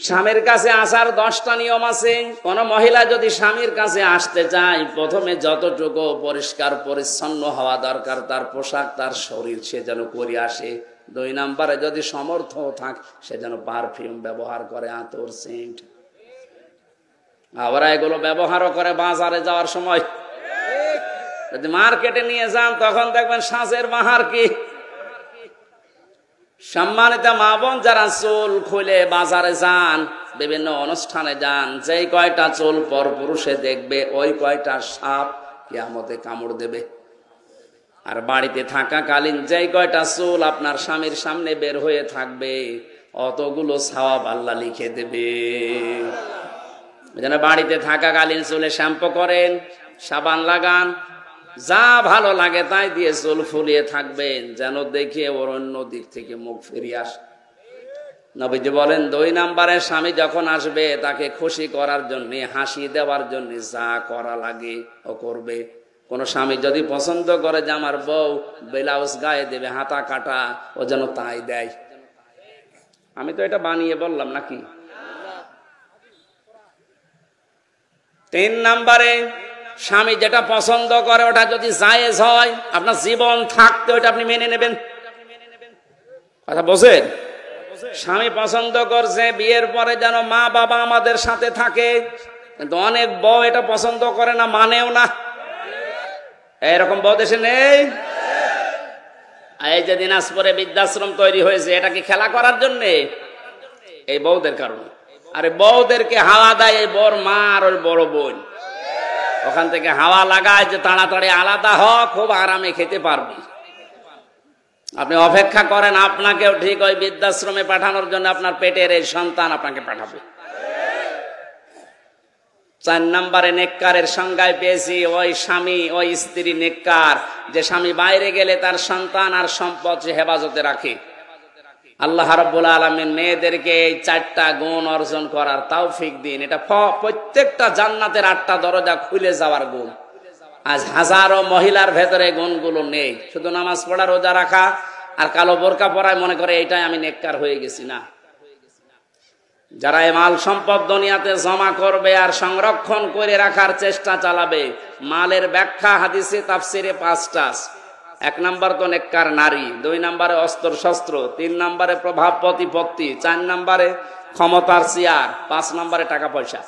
স্বামীর কাছে আসার 10টা নিয়ম আছে। কোন মহিলা যদি স্বামীর কাছে আসতে চায়, প্রথমে যতটুকু পরিষ্কার পরিচ্ছন্ন হওয়া দরকার তার পোশাক, তার শরীর, সে যেন করে আসে। 2 নম্বরে যদি সমর্থ থাকে, সে যেন পারফিউম ব্যবহার করে, আতর, সেন্ট। ওরা এগুলো ব্যবহারও করে বাজারে যাওয়ার সময়। যদি মার্কেটে নিয়ে যান, তখন দেখবেন সাজের বাহার কি। সম্মানিত মা বোন, যারা চুল খুলে বাজারে যান, বিভিন্ন অনুষ্ঠানে যান, যেই কয়টা চুল পর পুরুষে দেখবে, ওই কয়টা সাপ কিয়ামতে কামড় দেবে। আর বাড়িতে থাকাকালীন যেই কয়টা চুল আপনার স্বামীর সামনে বের হয়ে থাকবে, অতগুলো সওয়াব আল্লাহ লিখে দেবে। যেন বাড়িতে থাকাকালীন চুলে শ্যাম্পু করেন, সাবান লাগান, যা ভালো লাগে তাই দিয়ে চুল ফুলিয়ে থাকবেন, যেন দেখে ওর অন্য দিক থেকে মুখ ফিরিয়ে আসে। নবীজি বলেন, 2 নম্বরে স্বামী যখন আসবে, তাকে খুশি করার জন্য, হাসি দেওয়ার জন্য যা করা লাগে ও করবে। কোন স্বামী যদি পছন্দ করে যে আমার বউ ব্লাউজ গায়ে দেবে, হাতা কাটা, ও যেন তাই দেয়। আমি তো এটা বানিয়ে বললাম নাকি? 3 নম্বরে স্বামী যেটা পছন্দ করে, ওটা যদি জায়েজ হয়, আপনার জীবন থাকতে ওটা আপনি মেনে নেবেন। কথা বোঝেন? স্বামী পছন্দ করছে বিয়ের পরে যেন মা বাবা আমাদের সাথে থাকে, কিন্তু অনেক বউ এটা পছন্দ করে না, মানেও না। এরকম বউ দেশে নেই? এই যে দিনাজপুরে বৃদ্ধাশ্রম তৈরি হয়েছে, এটা কি খেলা করার জন্য? এই বউদের কারণে। আরে বউদেরকে হাওয়া দেয় এই বড় মা আর ওই বড় বোন, ওখান থেকে হাওয়া লাগায় যে তাড়াতাড়ি আলাদা হ, খুব আরামে খেতে পারবি। আপনি অপেক্ষা করেন, আপনাকেও ঠিক ওই বৃদ্ধাশ্রমে পাঠানোর জন্য আপনার পেটের এই সন্তান আপনাকে পাঠাবে। 4 নম্বরে নেককারের সংজ্ঞায় পেয়েছি, ওই স্বামী, ওই স্ত্রী নেককার, যে স্বামী বাইরে গেলে তার সন্তান আর সম্পদ সে হেফাজতে রাখে। আল্লাহ রাব্বুল আলামিন মেয়েদেরকে এই 4টা গুণ অর্জন করার তৌফিক দিন। এটা প্রত্যেকটা জান্নাতের 8টা দরজা খুলে যাওয়ার গুণ। আজ হাজারো মহিলার ভেতরে গুণগুলো নেই। শুধু নামাজ পড়া, রোজা রাখা আর কালো বোরকা পরায় মনে করে এইটাই আমি নেককার হয়ে গেছি। না, যারা এই মাল সম্পদ দুনিয়াতে জমা করবে আর সংরক্ষণ করে রাখার চেষ্টা চালাবে, মালের ব্যাখ্যা হাদিসে তাফসিরে 5টা। 1 নম্বর তো নেককার নারী, 2 নম্বরে অস্ত্র শস্ত্র, 3 নম্বরে প্রভাব প্রতিপত্তি, 4 নম্বরে ক্ষমতার চেয়ার, 5 নম্বরে টাকা পয়সা।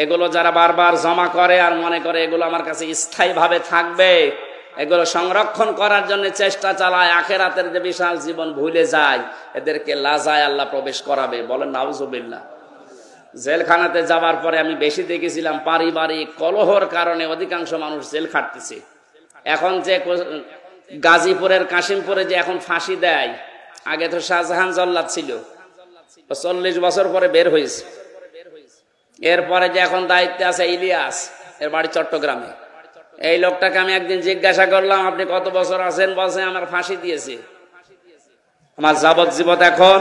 এগুলো যারা বারবার জমা করে আর মনে করে এগুলো আমার কাছে স্থায়ীভাবে থাকবে, এগুলো সংরক্ষণ করার জন্য চেষ্টা চালায়, আখেরাতের যে বিশাল জীবন ভুলে যায়, এদেরকে লাজায় আল্লাহ প্রবেশ করাবে। বলেন নাউজুবিল্লাহ। জেলখানাতে যাবার পরে আমি বেশি দেখেছিলাম, পারিবারিক কলহর কারণে অধিকাংশ মানুষ জেল খাটতেছে। এখন যে গাজীপুরের কাশিমপুরে যে এখন ফাঁসি দেয়, আগে তো শাহজাহান জল্লাদ ছিল, 40 বছর পরে বের হয়েছে। এরপরে যে এখন দায়িত্বে আছে ইলিয়াস, এর বাড়ি চট্টগ্রামে। এই লোকটাকে আমি একদিন জিজ্ঞাসা করলাম, আপনি কত বছর আছেন? বলছে আমার ফাঁসি দিয়েছে, আমার যাবজ্জীবন এখন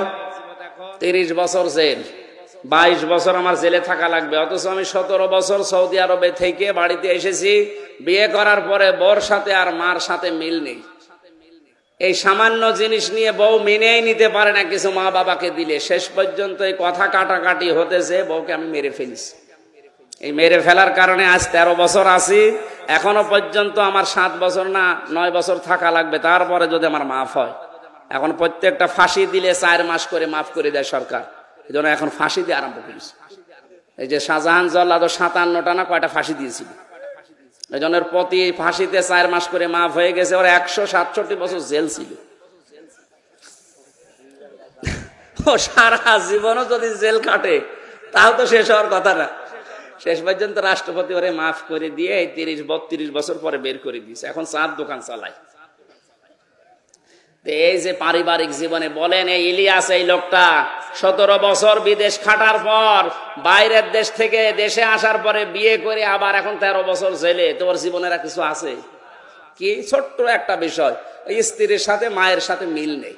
30 বছর জেল, 22 বছর আমার জেলে থাকা লাগবে। অথচ আমি 17 বছর সৌদি আরবে থেকে বাড়িতে এসেছি। বিয়ে করার পরে বউর সাথে আর মার সাথে মিল নেই। এই সামান্য জিনিস নিয়ে বউ মেনেই নিতে পারে না কিছু মা বাবাকে দিলে। শেষ পর্যন্ত এই কথা কাটাকাটি হতেছে, বউকে আমি মেরে ফেলিছি। এই মেরে ফেলার কারণে আজ 13 বছর আছি। এখনো পর্যন্ত আমার 7 বছর না 9 বছর থাকা লাগবে, তারপরে যদি আমার মাফ হয়। এখন প্রত্যেকটা ফাঁসি দিলে 4 মাস করে মাফ করে দেয় সরকার। এই জন্য এখন ফাঁসি দিয়ে আরম্ভ করেছে। এই যে শাহজাহান জল্লাদ 57টা না কয়টা ফাঁসি দিয়েছিল, এই জন্য প্রতি ফাঁসিতে 4 মাস করে মাফ হয়ে গেছে। ওরা 167 বছর জেল ছিল। ও সারা জীবনও যদি জেল কাটে তাও তো শেষ হওয়ার কথা না। শেষ পর্যন্ত রাষ্ট্রপতি ওরে মাফ করে দিয়ে 30-32 বছর পরে বের করে দিয়েছে। এখন চার দোকান চালায়। এই যে পারিবারিক জীবনে বলেন, এই ইলিয়াস এই লোকটা 17 বছর বিদেশ খাটার পর বাইরের দেশ থেকে দেশে আসার পরে বিয়ে করে আবার এখন 13 বছর জেলে। তোর জীবনের আর কিছু আছে কি? ছোট্ট একটা বিষয়, স্ত্রীর সাথে মায়ের সাথে মিল নেই।